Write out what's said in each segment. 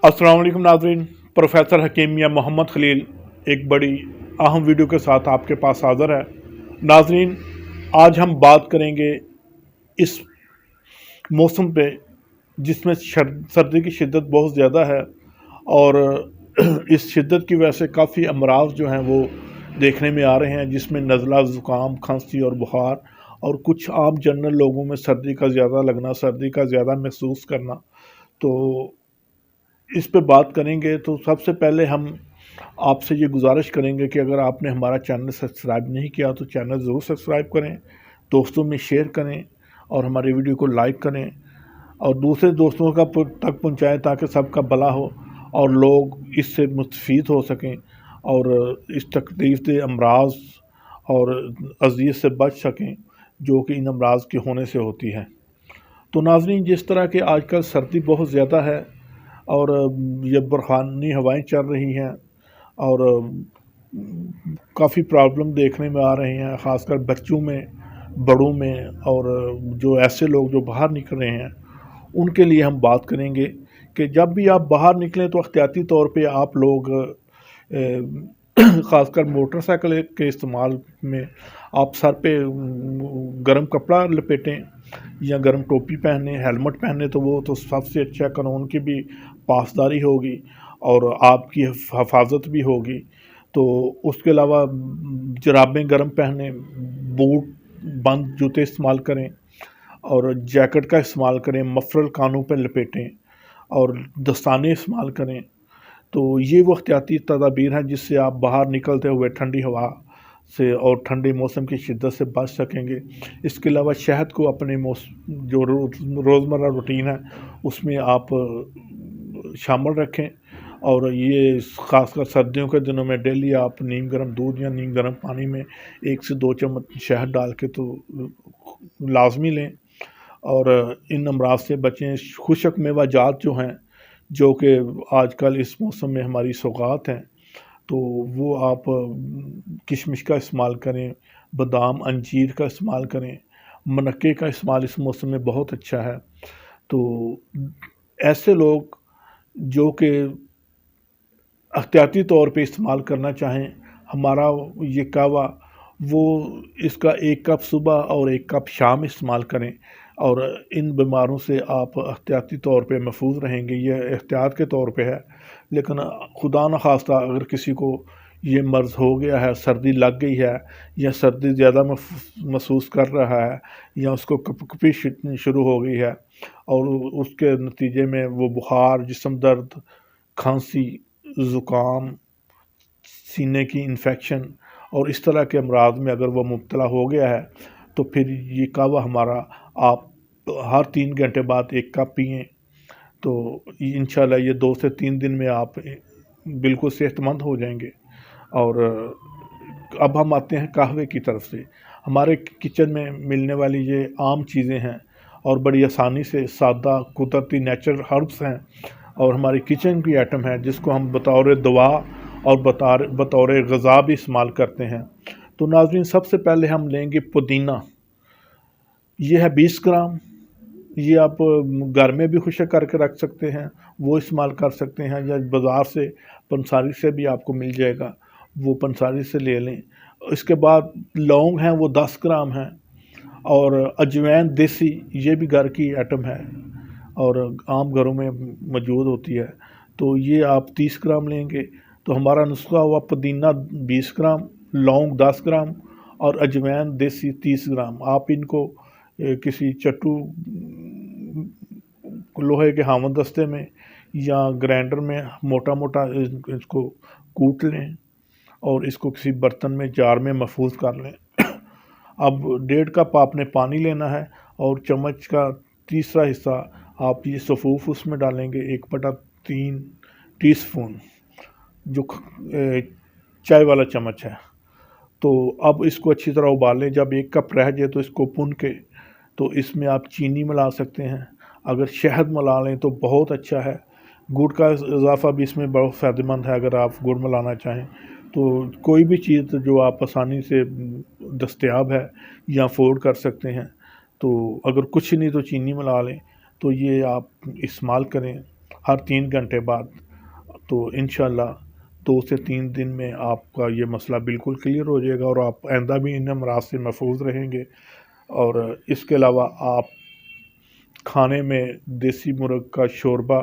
अस्सलाम वालेकुम नाज़रीन। प्रोफेसर हकीम या मोहम्मद खलील एक बड़ी अहम वीडियो के साथ आपके पास हाज़िर है। नाज़रीन, आज हम बात करेंगे इस मौसम पे जिसमें सर्दी की शिद्दत बहुत ज़्यादा है और इस शिद्दत की वजह से काफ़ी अमराज जो हैं वो देखने में आ रहे हैं, जिसमें नज़ला, ज़ुकाम, खांसी और बुखार और कुछ आम जनरल लोगों में सर्दी का ज़्यादा लगना, सर्दी का ज़्यादा महसूस करना। तो इस पे बात करेंगे। तो सबसे पहले हम आपसे ये गुजारिश करेंगे कि अगर आपने हमारा चैनल सब्सक्राइब नहीं किया तो चैनल ज़रूर सब्सक्राइब करें, दोस्तों में शेयर करें और हमारी वीडियो को लाइक करें और दूसरे दोस्तों तक पहुंचाएं ताकि सबका भला हो और लोग इससे मुस्तफ़ीद हो सकें और इस तकलीफ़ दे अमराज और अज़ियत से बच सकें जो कि इन अमराज के होने से होती है। तो नाज़रीन, जिस तरह के आजकल सर्दी बहुत ज़्यादा है और ये बरफ़ानी हवाएं चल रही हैं और काफ़ी प्रॉब्लम देखने में आ रहे हैं, ख़ासकर बच्चों में, बड़ों में और जो ऐसे लोग जो बाहर निकल रहे हैं उनके लिए हम बात करेंगे कि जब भी आप बाहर निकलें तो एहतियाती तौर पे आप लोग ख़ासकर मोटरसाइकिल के इस्तेमाल में आप सर पे गर्म कपड़ा लपेटें या गर्म टोपी पहने, हेलमेट पहने तो वो तो सबसे अच्छा कानून की भी पासदारी होगी और आपकी हिफाजत भी होगी। तो उसके अलावा जुराबें गर्म पहने, बूट बंद जूते इस्तेमाल करें और जैकेट का इस्तेमाल करें, मफरल कानों पर लपेटें और दस्ताने इस्तेमाल करें। तो ये वो एहतियाती तदाबीर हैं जिससे आप बाहर निकलते हुए ठंडी हवा से और ठंडे मौसम की शिद्दत से बच सकेंगे। इसके अलावा शहद को अपने जो रोज़मर्रा रूटीन है उसमें आप शामिल रखें और ये ख़ासकर सर्दियों के दिनों में डेली आप नीम गर्म दूध या नीम गर्म पानी में 1 से 2 चम्मच शहद डाल के तो लाजमी लें और इन अमराज से बचें। खुशक मेवाजात जो हैं, जो कि आजकल इस मौसम में हमारी सौगात हैं, तो वो आप किशमिश का इस्तेमाल करें, बादाम, अंजीर का इस्तेमाल करें, मनक्के का इस्तेमाल इस मौसम में बहुत अच्छा है। तो ऐसे लोग जो कि एहतियाती तौर पे इस्तेमाल करना चाहें, हमारा ये कहवा वो इसका 1 कप सुबह और 1 कप शाम इस्तेमाल करें और इन बीमारों से आप एहतियाती तौर पे महफूज रहेंगे। ये एहतियात के तौर पे है, लेकिन खुदा न खास्ता अगर किसी को ये मर्ज़ हो गया है, सर्दी लग गई है या सर्दी ज़्यादा महसूस कर रहा है या उसको कपकपी शुरू हो गई है और उसके नतीजे में वो बुखार, जिस्म दर्द, खांसी, ज़ुकाम, सीने की इन्फेक्शन और इस तरह के अमराज में अगर वो मुब्तला हो गया है तो फिर ये कहवा हमारा आप हर 3 घंटे बाद 1 कप पिएँ। तो इंशाल्लाह ये 2 से 3 दिन में आप बिल्कुल सेहतमंद हो जाएंगे। और अब हम आते हैं कहवे की तरफ से। हमारे किचन में मिलने वाली ये आम चीज़ें हैं और बड़ी आसानी से सादा कुदरती नेचुरल हर्ब्स हैं और हमारी किचन की आइटम है जिसको हम बतौर दवा और बतौर ग़िज़ा भी इस्तेमाल करते हैं। तो नाज़रीन, सबसे पहले हम लेंगे पुदीना। ये है 20 ग्राम। ये आप घर में भी खुशक करके रख सकते हैं, वो इस्तेमाल कर सकते हैं, या बाज़ार से पंसारी से भी आपको मिल जाएगा, वो पंसारी से ले लें। इसके बाद लौंग हैं, वो 10 ग्राम हैं और अजवाइन देसी, ये भी घर की आइटम है और आम घरों में मौजूद होती है। तो ये आप 30 ग्राम लेंगे। तो हमारा नुस्खा हुआ पुदीना 20 ग्राम, लौंग 10 ग्राम और अजवाइन देसी 30 ग्राम। आप इनको किसी चट्टू लोहे के हामद दस्ते में या ग्राइंडर में मोटा मोटा इसको कूट लें और इसको किसी बर्तन में, जार में महफूज कर लें। अब 1.5 कप आपने पानी लेना है और चम्मच का तीसरा हिस्सा आप ये सफ़ूफ उसमें डालेंगे, 1/3 टीस्पून, जो चाय वाला चम्मच है। तो अब इसको अच्छी तरह उबाल लें। जब 1 कप रह जाए तो इसको भून के तो इसमें आप चीनी मिला सकते हैं, अगर शहद मिला लें तो बहुत अच्छा है। गुड़ का इजाफ़ा भी इसमें बहुत फ़ायदेमंद है अगर आप गुड़ मिलाना चाहें। तो कोई भी चीज़ जो आप आसानी से दस्तयाब है या अफोर्ड कर सकते हैं, तो अगर कुछ नहीं तो चीनी मिला लें, तो ये आप इस्तेमाल करें। ہر 3 گھنٹے بعد، تو انشاءاللہ 2 سے 3 دن میں آپ کا یہ مسئلہ بالکل کلیئر ہو جائے گا اور آپ آئندہ بھی ان امراض سے محفوظ رہیں گے۔ اور اس کے علاوہ آپ کھانے میں دیسی مرغ کا شوربہ،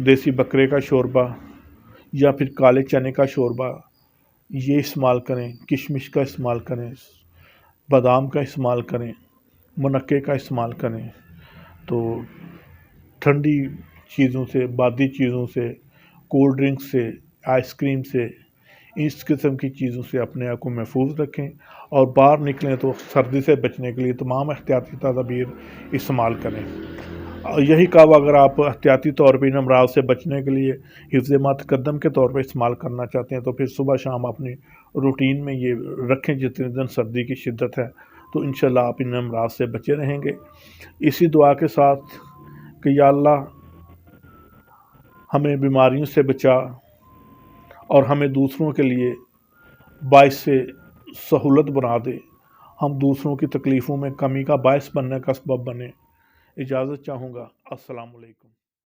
دیسی بکرے کا شوربہ یا پھر کالے چنے کا شوربہ یہ استعمال کریں، کشمش کا استعمال کریں، بادام کا استعمال کریں، منقے کا استعمال کریں، تو ٹھنڈی چیزوں سے، بادی چیزوں سے، کولڈ ڈرنک سے، آئس کریم سے، اس قسم کی چیزوں سے اپنے آپ کو محفوظ رکھیں، اور باہر نکلیں تو سردی سے بچنے کے لیے تمام احتیاطی تدابیر استعمال کریں۔ اور یہی کہا اگر آپ احتیاطی طور پہ ان امراض سے بچنے کے لیے حفظ ما تقدم کے طور پہ استعمال کرنا چاہتے ہیں تو پھر صبح شام اپنی روٹین میں یہ رکھیں جتنے دن سردی کی شدت ہے، تو انشاءاللہ آپ ان امراض سے بچے رہیں گے۔ اسی دعا کے ساتھ کہ یا اللہ ہمیں بیماریوں سے بچا اور ہمیں دوسروں کے لیے باعث سے سہولت بنا دے، ہم دوسروں کی تکلیفوں میں کمی کا باعث بننے کا سبب بنے۔ اجازت چاہوں گا۔ السلام علیکم۔